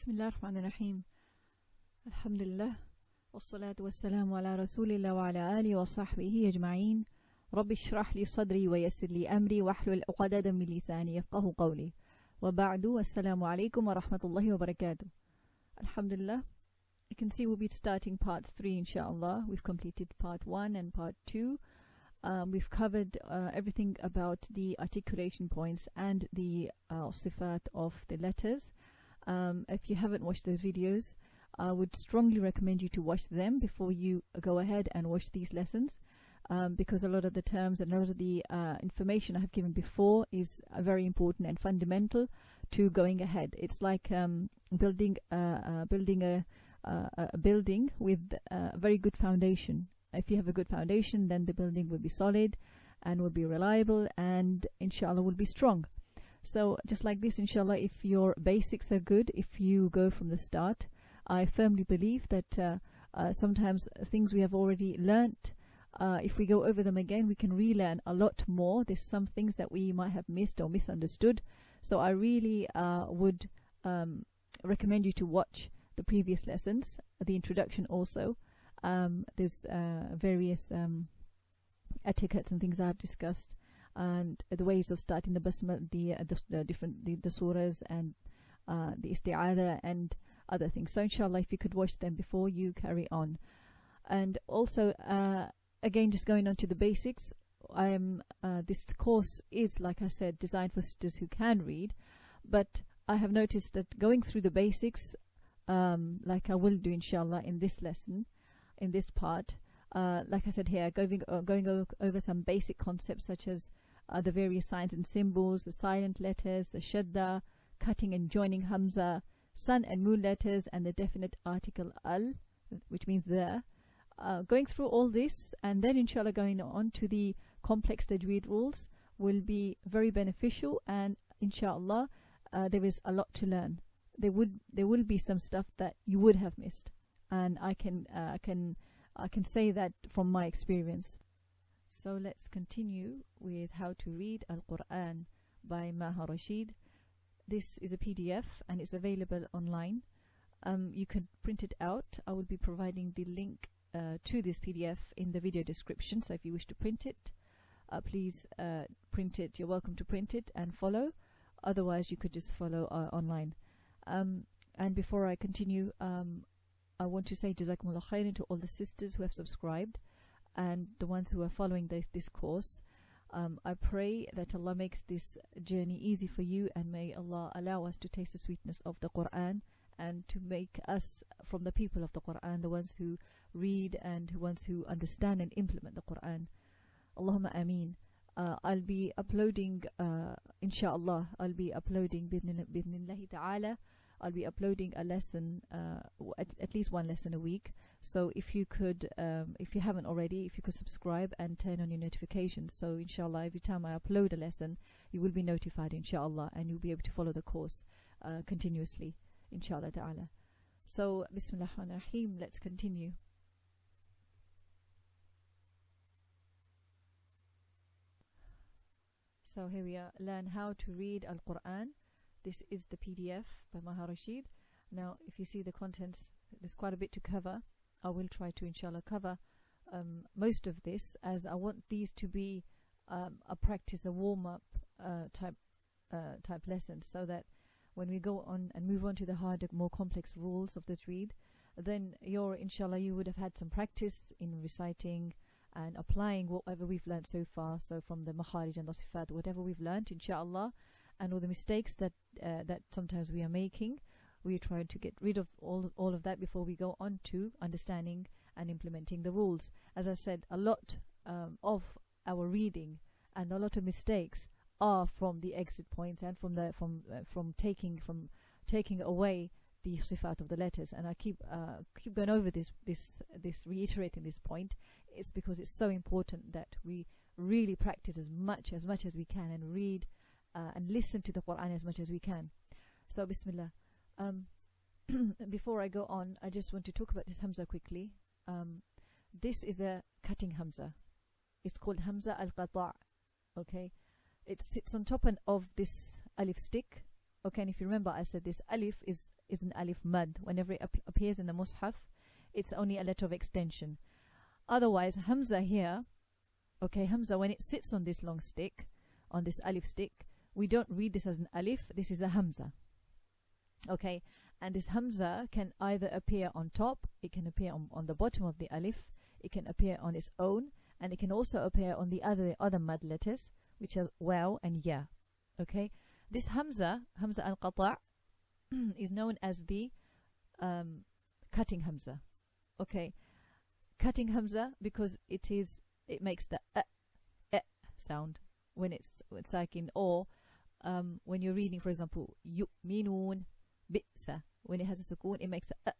Bismillah ar-Rahman ar-Rahim. Alhamdulillah. Wassalatu wassalamu ala rasulillah wa ala alihi wa sahbihi ajma'in. Rabbi shrah li sadri wa yassir li amri wa hlul uqadadan min lisani yafqahu qawli. Wa ba'du, assalamu alaikum wa rahmatullahi wa barakatuh. Alhamdulillah. You can see we'll be starting part 3 inshallah. We've completed part 1 and part 2. We've covered everything about the articulation points and the sifat of the letters. If you haven't watched those videos, I would strongly recommend you to watch them before you go ahead and watch these lessons, because a lot of the terms and a lot of the information I have given before is very important and fundamental to going ahead. It's like building a building with a very good foundation. If you have a good foundation, then the building will be solid and will be reliable and inshallah will be strong. So just like this, inshallah, if your basics are good, if you go from the start, I firmly believe that sometimes things we have already learnt, if we go over them again, we can relearn a lot more. There's some things that we might have missed or misunderstood. So I really would recommend you to watch the previous lessons, the introduction also. There's various etiquettes and things I've discussed, and the ways of starting the basmala, the different the surahs and the isti'adha and other things. So inshallah, if you could watch them before you carry on. And also again, just going on to the basics, this course is, like I said, designed for sisters who can read, but I have noticed that going through the basics, like I will do inshallah in this lesson, in this part, like I said here, going over some basic concepts such as the various signs and symbols, the silent letters, the shadda, cutting and joining hamza, sun and moon letters, and the definite article al, which means the. Going through all this and then inshallah going on to the complex tajweed rules will be very beneficial, and inshallah there is a lot to learn. There will be some stuff that you would have missed, and I can say that from my experience. So let's continue with how to read Al-Qur'an by Maha Rasheed. This is a PDF and it's available online. You can print it out. I will be providing the link to this PDF in the video description. So if you wish to print it, please print it. You're welcome to print it and follow. Otherwise, you could just follow online. And before I continue, I want to say Jazakumullah khairan to all the sisters who have subscribed and the ones who are following this course. I pray that Allah makes this journey easy for you, and may Allah allow us to taste the sweetness of the Qur'an, and to make us from the people of the Qur'an, the ones who read and the ones who understand and implement the Qur'an. Allahumma ameen. I'll be uploading, inshallah, I'll be uploading bidhnillahi ta'ala. I'll be uploading a lesson, at least one lesson a week. So if you could, if you haven't already, if you could subscribe and turn on your notifications. So inshallah, every time I upload a lesson, you will be notified inshallah, and you'll be able to follow the course continuously inshallah ta'ala. So Bismillah ar-Rahman ar-Rahim, let's continue. So here we are, learn how to read Al-Qur'an. This is the PDF by Maha Rasheed. Now if you see the contents, there's quite a bit to cover. I will try to inshallah cover most of this, as I want these to be a practice, a warm-up type lesson, so that when we go on and move on to the harder, more complex rules of the Tajweed, then inshallah you would have had some practice in reciting and applying whatever we've learned so far. So from the makharij and the sifat, whatever we've learned inshallah, and all the mistakes that sometimes we are making, we are trying to get rid of all of that before we go on to understanding and implementing the rules. As I said, a lot of our reading and a lot of mistakes are from the exit points and from taking away the sifat of the letters. And I keep going over this reiterating this point. It's because it's so important that we really practice as much as we can, and read and listen to the Qur'an as much as we can. So Bismillah. Before I go on, I just want to talk about this Hamza quickly. This is a cutting Hamza. It's called Hamza al-Qata'. Okay, it sits on top of this alif stick, Okay, and if you remember, I said this alif is an alif mad. Whenever it appears in the mushaf, it's only a letter of extension. Otherwise, hamza here, okay, hamza, when it sits on this long stick, on this alif stick, we don't read this as an alif, this is a hamza. Okay, and this hamza can either appear on top, it can appear on the bottom of the alif, it can appear on its own, and it can also appear on the other mad letters, which are waw and ya. Okay, this hamza al-qata' is known as the cutting hamza. Okay, cutting hamza because it makes the sound when it's sakin, or when you're reading, for example, yu'minun bi'sa, when it has a sukoon, it makes a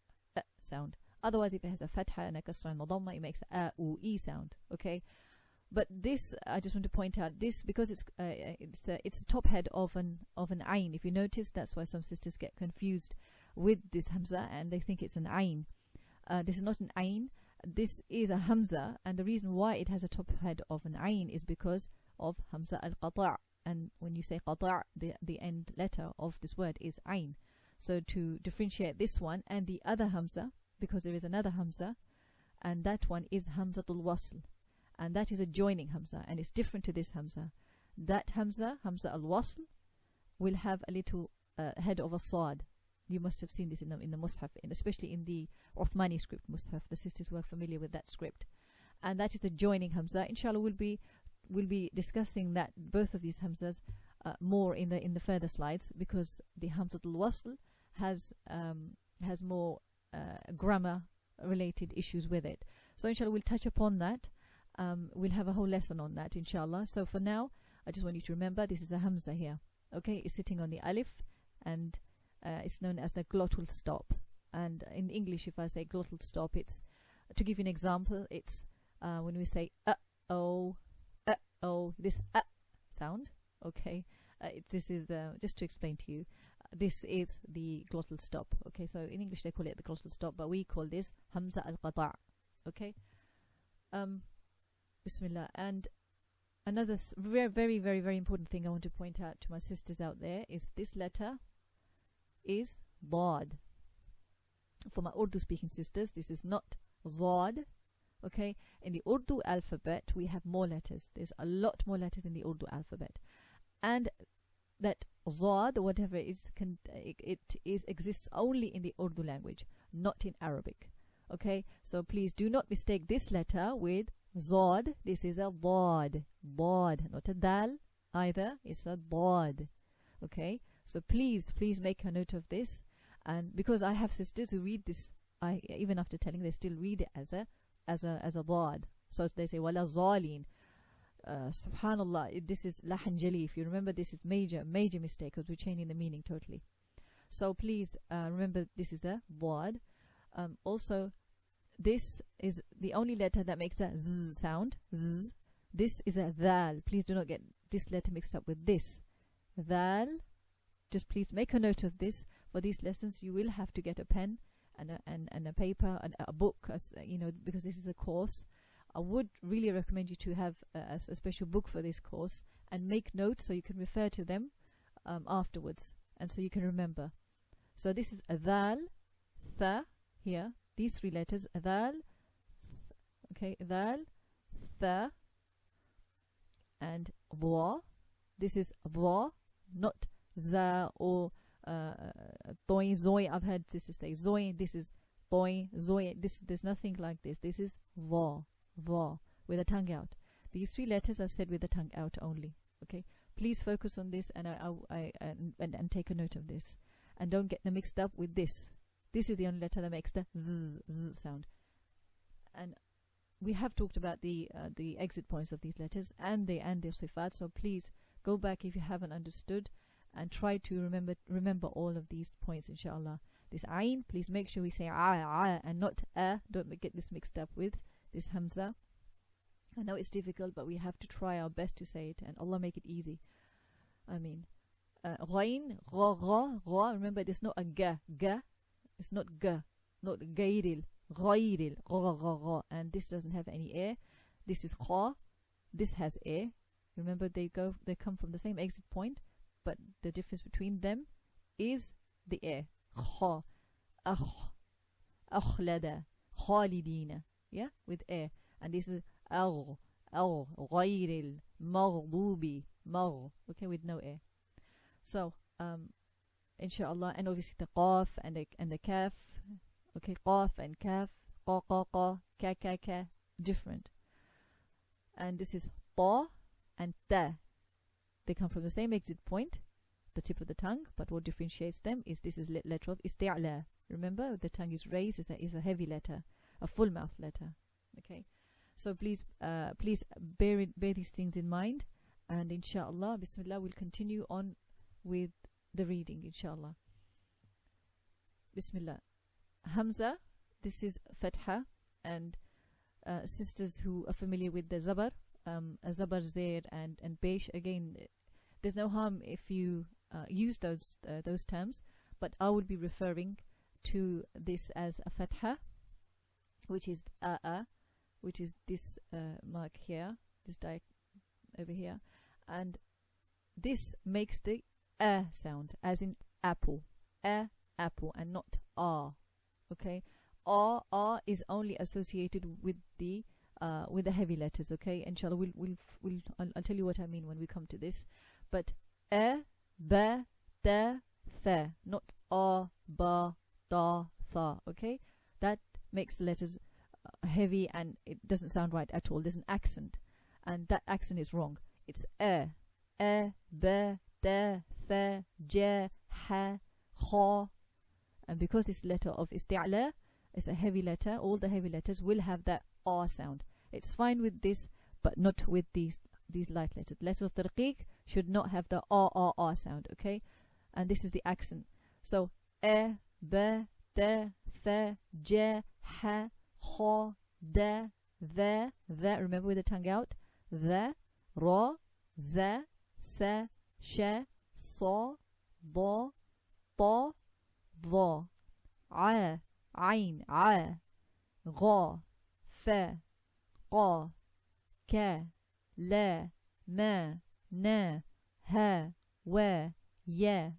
sound. Otherwise, if it has a fathah and a kasrah and a dummah, it makes a u e sound. Okay, but this, I just want to point out this because it's the top head of an ayn. If you notice, that's why some sisters get confused with this hamza and they think it's an ayn. This is not an ayn. This is a hamza, and the reason why it has a top head of an ayn is because of hamza al-qata'. And when you say qata', the end letter of this word is ayn. So to differentiate this one and the other hamza, because there is another hamza, and that one is hamzatul wasl, and that is a joining hamza, and it's different to this hamza. That hamza al-wasl, will have a little head of a sad. You must have seen this in the mushaf, and especially in the Uthmani script mushaf. The sisters who are familiar with that script, and that is the joining hamza. Inshallah, we'll be discussing that, both of these hamzas, more in the further slides, because the hamzatul wasl has more grammar related issues with it. So inshallah, we'll touch upon that. We'll have a whole lesson on that, inshallah. So for now, I just want you to remember this is a hamza here. Okay, it's sitting on the alif, and it's known as the glottal stop. And in English, if I say glottal stop, it's, to give you an example, it's when we say oh, this sound. Okay, this is just to explain to you, this is the glottal stop. Okay, so in English they call it the glottal stop, but we call this hamza al-qata'. Okay, bismillah. And another very, very, very important thing I want to point out to my sisters out there is this letter is dad. For my Urdu speaking sisters, this is not zad. Okay, in the Urdu alphabet we have more letters. There's a lot more letters in the Urdu alphabet, and that zad, whatever it is, exists only in the Urdu language, not in Arabic. Okay, so please do not mistake this letter with zad. This is a dad, not a dal either. It's a dad. Okay, so please make a note of this. And because I have sisters who read this, even after telling, they still read it as a dad. So they say wala zalin. Subhanallah, this is lahan jali. If you remember, this is major mistake, because we're changing the meaning totally. So please remember, this is a dad. Also, this is the only letter that makes a z sound. Z. This is a dal. Please do not get this letter mixed up with this. Dal. Just please make a note of this. For these lessons, you will have to get a pen and a paper and a book, you know, because this is a course. I would really recommend you to have a special book for this course and make notes so you can refer to them afterwards, and so you can remember. So this is dal, tha here. These three letters, dal, okay, dal, tha, and dha. This is dha, not za or toy, zoy. I've heard sisters say zoy. This is toy, zoy. There's nothing like this. This is dha, with the tongue out. These three letters are said with the tongue out only. Okay, please focus on this, and and take a note of this, and don't get them mixed up with this. This is the only letter that makes the z sound. And we have talked about the exit points of these letters and the sifat. So please go back if you haven't understood, and try to remember all of these points, inshallah. This ayn, please make sure we say a and not a. Don't get this mixed up with this hamza. I know it's difficult, but we have to try our best to say it, and Allah make it easy. I mean, ghain, gha. Remember, there's not a ga. It's not ga, not gairil, ghairil, gha. And this doesn't have any air. This is kha. This has air. Remember, they come from the same exit point, but the difference between them is the air. Kha, akh, akhlada, khalidina. Yeah, with air. And this is agh, ghayril, maghdubi, magh. Okay, with no air. So, inshallah, and obviously the qaf and the kaf. Okay, qaf and kaf, qa qa qa, ka ka ka, different. And this is ta and ta. They come from the same exit point, the tip of the tongue, but what differentiates them is this is letter of isti'la. Remember, the tongue is raised, is a heavy letter, a full mouth letter. Okay, so please bear these things in mind, and inshallah, bismillah, we'll continue on with the reading, inshallah. Bismillah. Hamza, this is Fathah, and sisters who are familiar with the Zabar, Zabar, Zair, and Pesh, again, there's no harm if you use those terms, but I would be referring to this as a Fathah, which is which is this mark here, this over here, and this makes the sound, as in apple, apple, and not okay. R is only associated with the heavy letters. Okay, inshallah, I'll tell you what I mean when we come to this. But ba, ta, tha, not ba, ta, tha. Okay, that makes the letters heavy and it doesn't sound right at all. There's an accent, and that accent is wrong. It's ba, ta, tha, ja, ha, kha, and because this letter of isti'la is a heavy letter, all the heavy letters will have that R sound. It's fine with this, but not with these light letters. Letters of tarqiq should not have the R sound, okay? And this is the accent. So ba, ta, tha, ja, ha, kha, da, tha. Remember, with the tongue out. Tha, ra, za, sa, sha, sa, da, ta, dha, a, ain, a, gha, fa, qa, ka, la, ma, na, ha, wa, ya.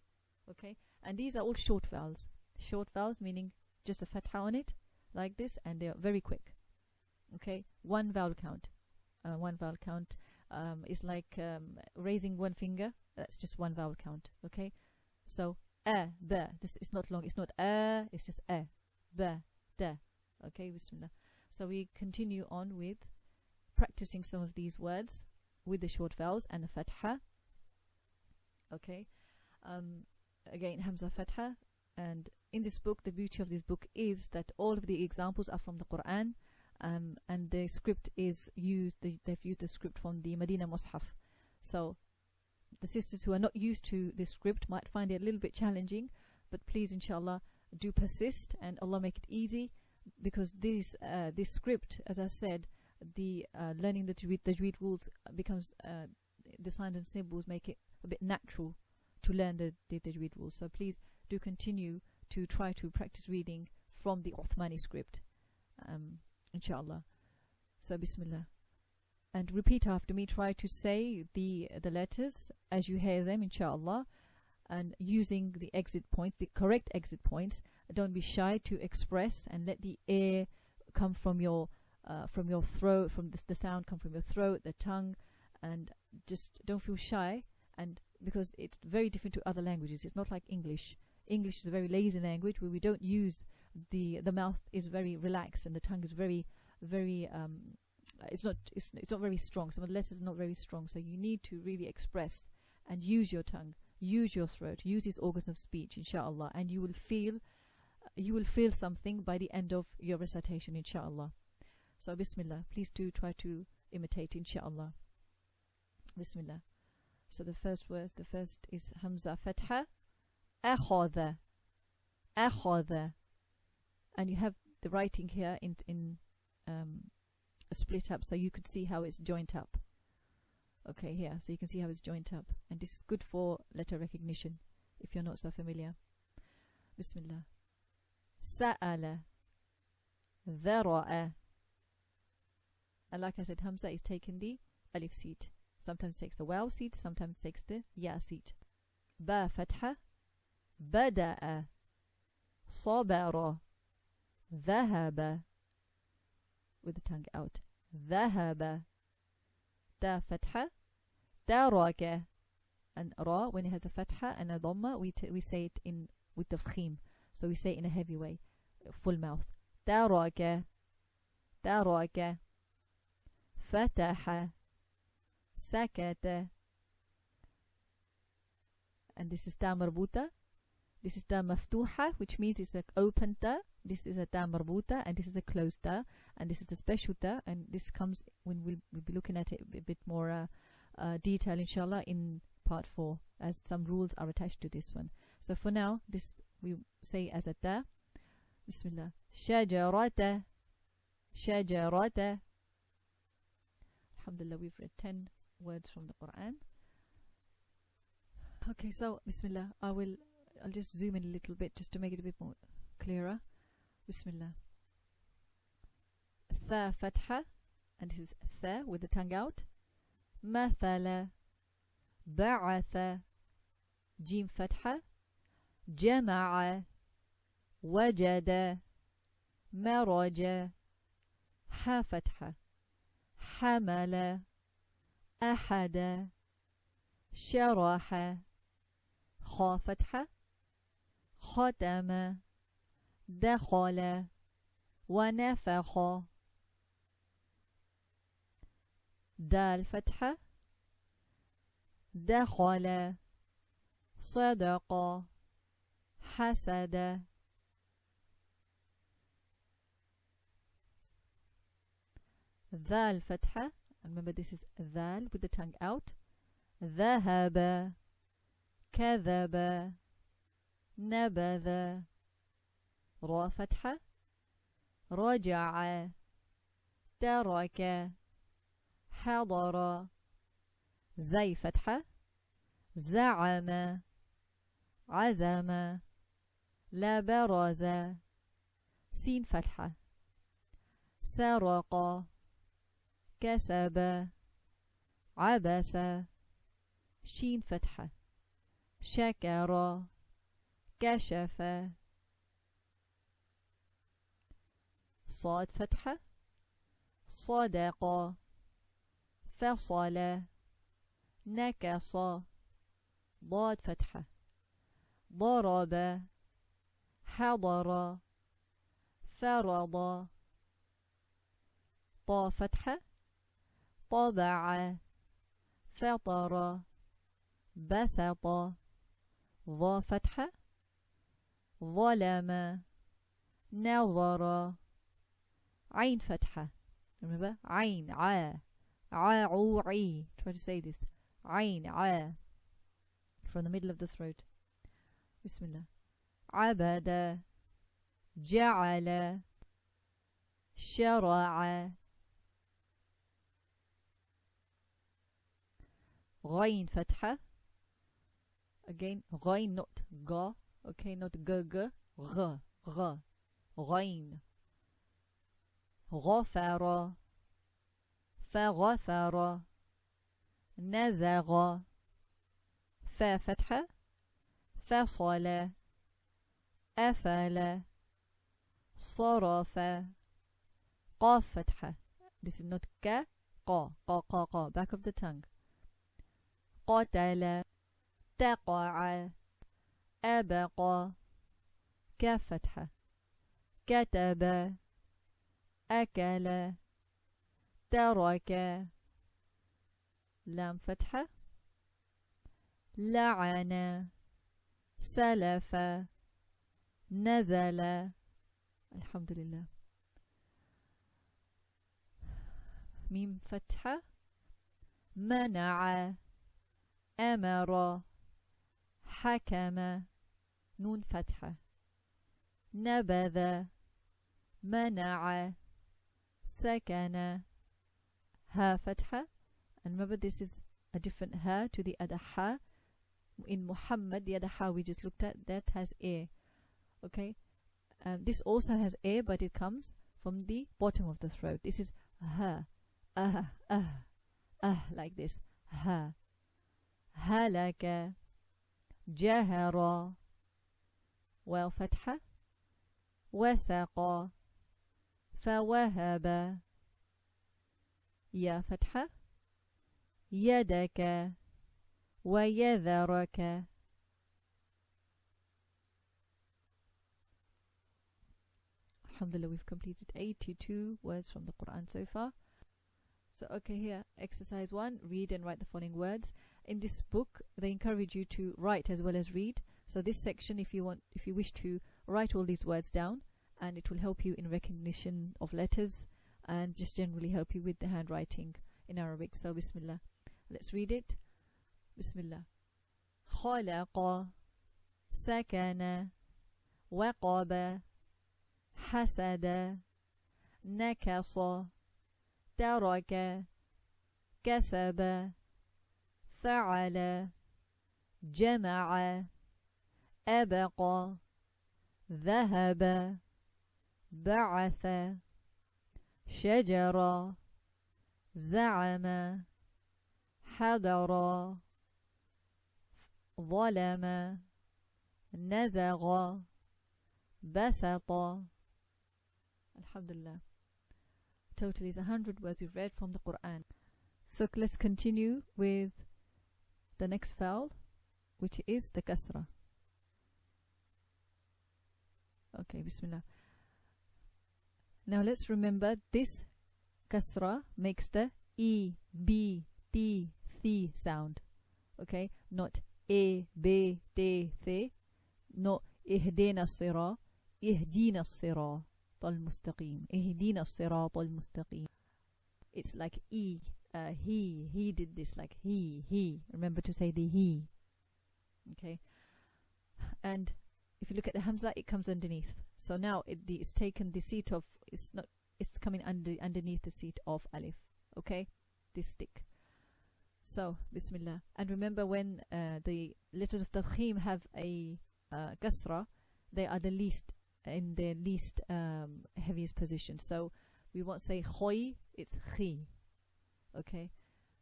Okay, and these are all short vowels. Short vowels meaning just a fatha on it, like this, and they are very quick. Okay, one vowel count. One vowel count is like raising one finger. That's just one vowel count. Okay, so ba. This is not long. It's not it's just ba, da. Okay, bismillah. So we continue on with practicing some of these words with the short vowels and the fatha. Okay, again, Hamza, Fatha. And in this book, the beauty of this book is that all of the examples are from the Qur'an, and the script is used, they've used the script from the Medina Mus'haf. So the sisters who are not used to this script might find it a little bit challenging, but please, inshallah, do persist, and Allah make it easy, because this script, as I said, the learning the Tajweed rules becomes the signs and symbols make it a bit natural to learn the Tajweed rules. So please do continue to try to practice reading from the Uthmani script, inshallah. So bismillah, and repeat after me. Try to say the letters as you hear them, inshallah, and using the exit points, the correct exit points. Don't be shy to express, and let the air come from your throat, from the sound come from your throat, the tongue, and just don't feel shy. And because it's very different to other languages, it's not like English. English is a very lazy language where we don't use the mouth is very relaxed and the tongue is very it's not very strong. Some of the letters are not very strong, so you need to really express and use your tongue, use your throat, use these organs of speech, inshallah, and you will feel something by the end of your recitation, inshallah. So bismillah, please do try to imitate, inshallah. Bismillah. So the first is Hamza, Fatha, akhadha, akhadha, and you have the writing here in split up, so you could see how it's joined up. Okay, here, so you can see how it's joined up, and this is good for letter recognition if you're not so familiar. Bismillah. Sa'ala, dhara'a, and like I said, Hamza is taking the alif seat. Sometimes takes the waw seat, sometimes takes the ya seat. Ba fatha, بدأ صبر ذهب with the tongue out ذهب تا فتحة ترك and ra when it has a fatha and a dhamma we say it in with the tafkhim, so we say it in a heavy way, full mouth. ترك ترك فتح سكت, and this is ta marbuta. This is ta maftuha, which means it's like open ta. This is a ta marbuta, and this is a closed ta, and this is the special ta, and this comes when we'll be looking at it a bit more detail inshallah in part 4, as some rules are attached to this one. So for now, this we say as a ta. Bismillah. Shajarata shajarata. Alhamdulillah, we've read 10 words from the Qur'an. Okay, so Bismillah. I'll just zoom in a little bit just to make it a bit more clearer. Bismillah. Tha fatha, and this is tha with the tongue out. Mathala ba'atha, jim fatha. Jama'a wajada maraja, ha fatha. حمل أحد شرح خا فتحة ختم دخل ونفخ دال فتحة دخل صدق حسد ذال فتحة. Remember, this is ذال with the tongue out. ذهب كذب نبذ را فتحة رجع ترك حضر زي فتحة زعم عزم لبرز سين فتحة سرق كسب عبس شين فتحة شكر كشف صاد فتحة صدق فصل نكص ضاد فتحة ضرب حضر فرض طا فتحة طبع فطر بسط ضا فتحة ظلم نظر عين فتحة. Remember, عين ع عوعي. Try to say this. عين ع from the middle of the throat. Bismillah. عبد جعل شرع غين فتحة. Again, غين not ga. Okay, not g g. غ غ غين. غفر فغفر نزغ فا فتحة فصل أفل صرف قاف فتحة. This is not ka, قا قا قا قا, back of the tongue. قتل تقع أبقى كاف فتحة كتب أكل ترك لام فتحة لعن سلف نزل. الحمد لله. ميم فتحة منع أمر حكم نون فتحة نبذ منع سكن ها فتحة. And remember, this is a different ha to the other ha. In Muhammad, the other ha we just looked at, that has a. Okay, this also has a, but it comes from the bottom of the throat. This is ha, like this. Ha, halaka, jahara, واو فتحة وسق فوهب يا فتحة يدك ويذرك. Alhamdulillah, we've completed 82 words from the Quran so far. So okay, here exercise 1, read and write the following words. In this book they encourage you to write as well as read. So this section, if you wish to write all these words down, and it will help you in recognition of letters and just generally help you with the handwriting in Arabic. So Bismillah, let's read it. Bismillah. خلق سكن وقب حسد نكص ترك كسب فعل جمع أبقى ذهب بعث شجر زعم حضر ظلم نزغ بسط. Alhamdulillah. Total is 100 words we've read from the Quran. So let's continue with the next vowel, which is the Kasrah. Okay, Bismillah. Now let's remember this Kasrah makes the E, B, T, Th sound. Okay, not A, B, T, Th, not Ihdina as-sirah, Ihdina as-sirah al-mustaqim, Ihdina as-sirat al-mustaqim. It's like E, he did this, like he. Remember to say the he. Okay, and if you look at the Hamza, it comes underneath. So now it's taken the seat of, it's coming underneath the seat of Alif. Okay, this stick. So Bismillah. And remember, when the letters of Tafkhim have a Kasrah, they are the least, in the least heaviest position. So we won't say khoy, it's khi. Okay,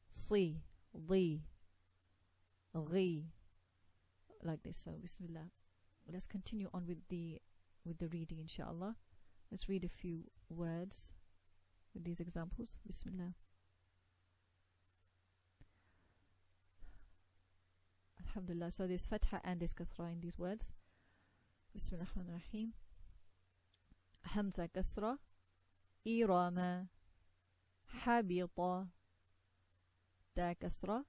si, li, ghi, like this. So Bismillah. Let's continue on with the reading, inshallah. Let's read a few words with these examples. Bismillah. Alhamdulillah. So there's Fathah and there's Kasrah in these words. Bismillah ar-Rahman ar-Rahim. Hamza Kasrah, Irama, Habita, Ta Kasrah,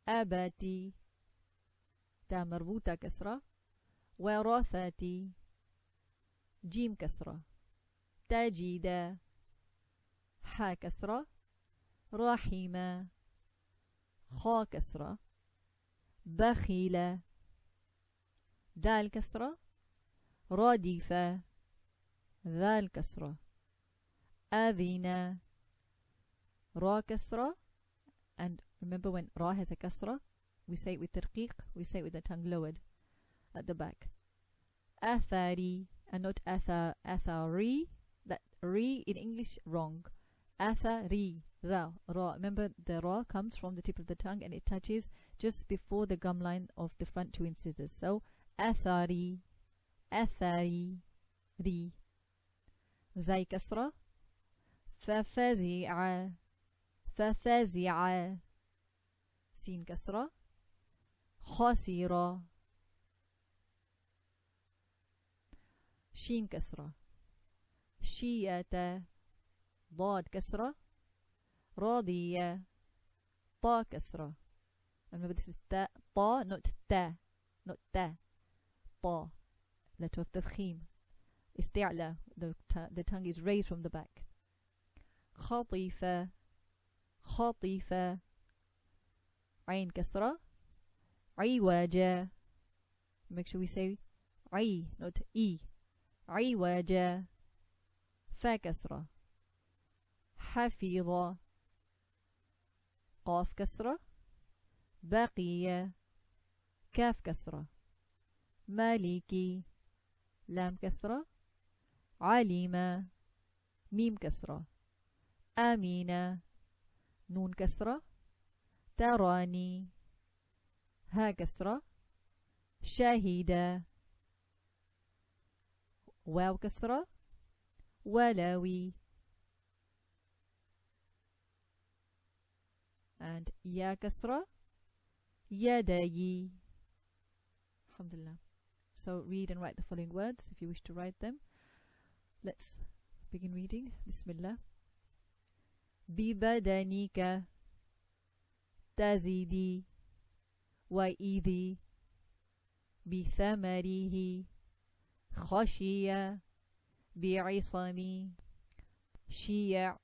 Abati, Ta Marbuta Kasrah, Warathati, Jim Kasrah, Tajida, Ha Kasrah, Rahima, Kha Kasrah, Bakhila, Dal Kasrah, Radifa, Dhal Kasrah, Adhina, Ra Kasrah. And remember, when Ra has a Kasrah, we say it with Tarqiq, we say it with the tongue lowered at the back. Athari, and not Athari. That Ri in English, wrong. Athari, Ra. Remember, the Ra comes from the tip of the tongue and it touches just before the gum line of the front two incisors. So Athari, Athari, Ri. Zai Kasrah, Fafazi'a, Fafazi'a. Sin Kasrah, Khasira. Shin Kasrah, Shiyata. Dad Kasrah, Radiya. Ta Kasrah. Remember, this is ta, not ta, not ta. Ta, letter of Tafkhim. Isti'la, the tongue is raised from the back. Khatifa, Khatifa. Ain Kasrah, Iwaja. Make sure we say I, not E. Iwaja. Fa Kasrah, Hafiza. Qaf Kasrah, Baqiya. Kaf Kasrah, Maliki. Lam Kasrah, Alima. Mim Kasrah, Amina. Nun Kasrah, Tarani. Ha Kasrah, Shahida. Waw Kasrah, Walawi. And Ya Kasrah, Yadayi. Alhamdulillah. So read and write the following words if you wish to write them. Let's begin reading. Bismillah. Bibadanika tazidi wa idhi bithamarihi khashiya bi'isami shiya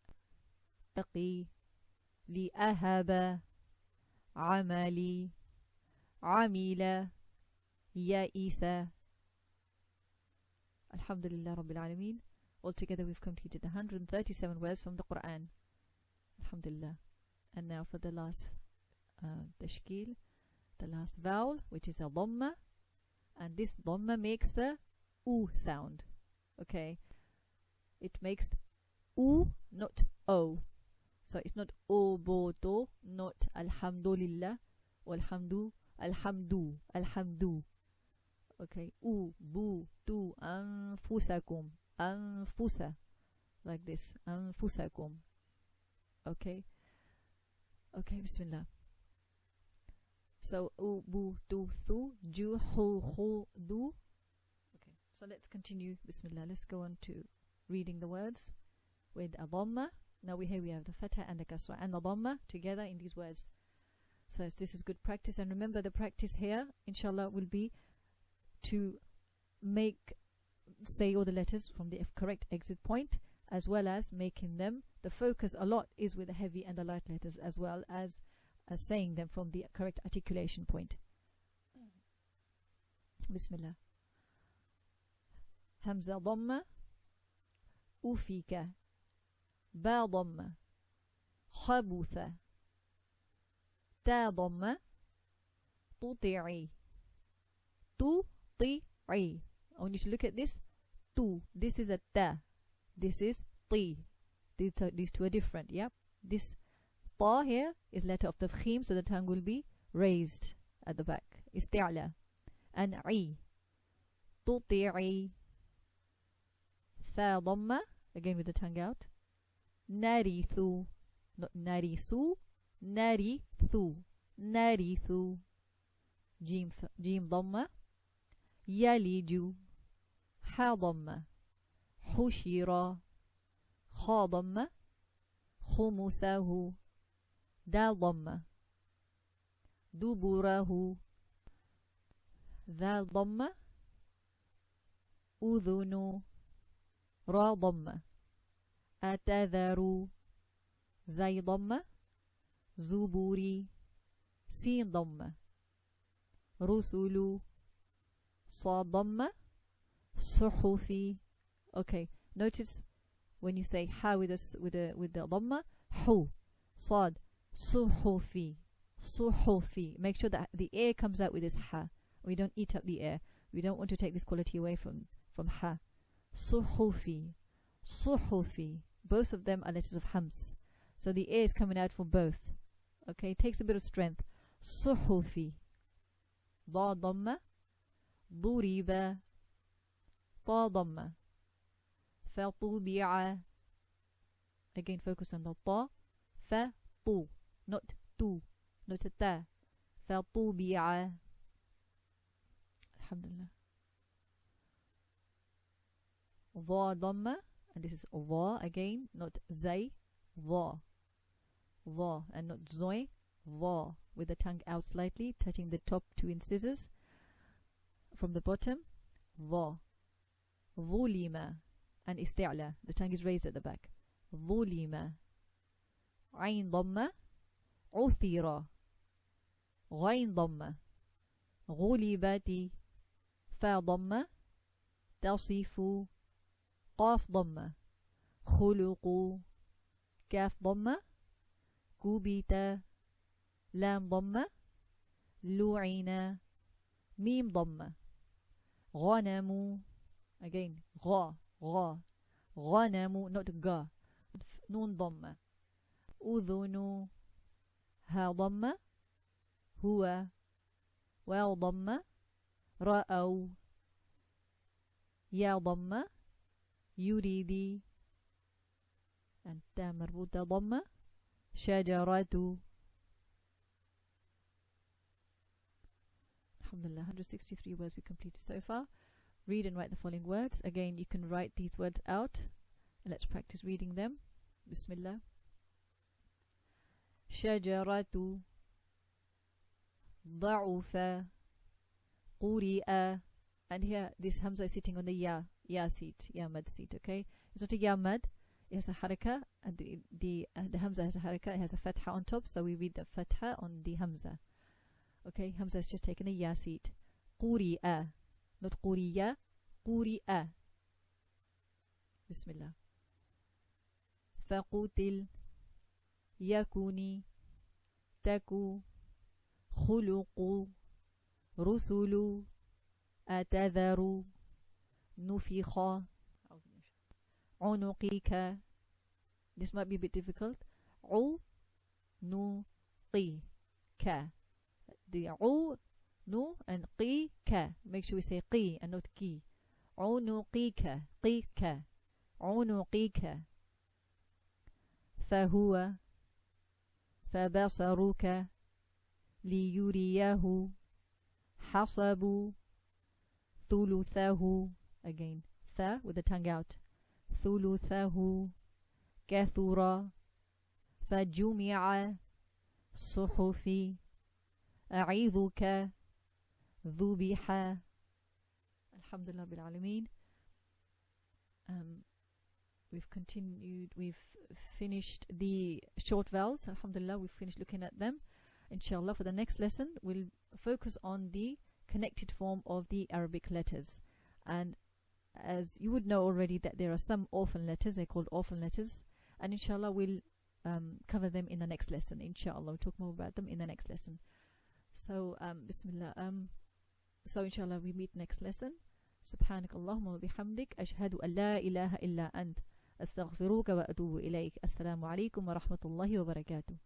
taqi li'ahaba amali amila ya'isa. Alhamdulillah Rabbil Alameen. Altogether we've completed 137 words from the Qur'an. Alhamdulillah. And now for the last tashkil, the last vowel, which is a Dummah. And this Dummah makes the U sound. Okay. It makes U, not O. So it's not O, Bo, To, not Alhamdulillah, Alhamdu, Alhamdu, Alhamdu. Okay. U, Bu, Tu, Anfusakum, Anfusa. Like this. Anfusakum. Okay. Okay, Bismillah. So U, Bu, Tu, Thu, Ju, Hu, Hu, Du. Okay. So let's continue. Bismillah. Let's go on to reading the words with a Dummah. Now we have the Fathah and the Kasrah and the Dummah together in these words. So this is good practice. And remember, the practice here, inshallah, will be to say all the letters from the correct exit point, as well as making them, the focus a lot is with the heavy and the light letters, as well as saying them from the correct articulation point. Bismillah. Hamza Dummah, Ufika, Ba Dummah, Khabutha, Ta Dummah, Tuti'i, Tuti'i. I want you to look at this. Tu. This is a ta. This is ti. These two are different. Yep. This ta here is letter of tafkhim, so the tongue will be raised at the back. Isti'la. And I. Tuti'i. Tha Dummah. Again with the tongue out. Narithu. Not narisu. Narithu. Narithu. Jim Dummah. Yaliju. Ha Dummah. Hushira. Kha Dummah. Khumusahu. Dal Dummah. Duburahu. Dhal Dummah. Udhunu. Ra Dummah. Atadharu. Zay Dummah. Zuburi. Sin Dummah. Rusulu. Sa Dummah. Suhufi. Okay, notice when you say ha with the Dummah, hu, sad, suhufi, suhufi. Make sure that the air comes out with this ha. We don't eat up the air. We don't want to take this quality away from ha. Suhufi, suhufi. Both of them are letters of hams, so the air is coming out for both. Okay, it takes a bit of strength. Suhufi. Da Dummah. Duriba. Ta Dummah. Fatubi'a. Again, focus on the ta. Fatu, not tu, not a ta. Fatubi'a. Alhamdulillah. Dha Dummah, and this is dha again, not zay. Dha, dha, and not zoy. Dha, with the tongue out slightly, touching the top two incisors from the bottom. Dha. Dhulima. And isti'la. The tongue is raised at the back. Dhulima. Ain Dummah. Uthira. Ghain Dummah. Ghulibati. Fa Dummah. Tasifu. Qaf Dummah. Khuluqu. Kaf Dummah. Kubita. Lam Dummah. Lu'ina. Mim Dummah. Ghanamu. Again, gha, gha. Ghanamu, not ga. Nun Dummah. Udhunu. Ha Dummah. Huwa. Waw Dummah. Ra'aw. يا ضمة يريدي and تا مربوطة ضمة شجرة. Alhamdulillah, 163 words we completed so far. Read and write the following words. Again, you can write these words out. Let's practice reading them. Bismillah. شجرة ضعف قرئ. And here this hamza is sitting on the ya seat, ya mad seat, okay? It's not a ya mad, it has a haraka, and the hamza has a haraka, it has a fatha on top, so we read the fatha on the hamza. Okay, hamza has just taken a ya seat. قرئ, not قرية, قرئ. Bismillah. فقتل يكوني تكو خلق رسل أتذر نفخ عنقك. This might be a bit difficult. عنقك. The nu and qi ka. Make sure we say qi and not ki. عنقك قيك عنقك. فهو فبصرك ليريه حصب ثلثه. Again, tha with the tongue out. ثلثه كثر فجمع صحف أعيذك ذبح. Alhamdulillah bil alameen. We've finished the short vowels. Alhamdulillah, we've finished looking at them. Inshallah, for the next lesson, we'll focus on the connected form of the Arabic letters. And as you would know already that there are some orphan letters, they're called orphan letters. And inshallah, we'll cover them in the next lesson. Inshallah, we'll talk more about them in the next lesson. So, Bismillah. So inshallah, we meet next lesson. سبحانك اللهم وبحمدك أشهد أن لا إله إلا أنت أستغفرك وأتوب إليك. السلام عليكم ورحمة الله وبركاته.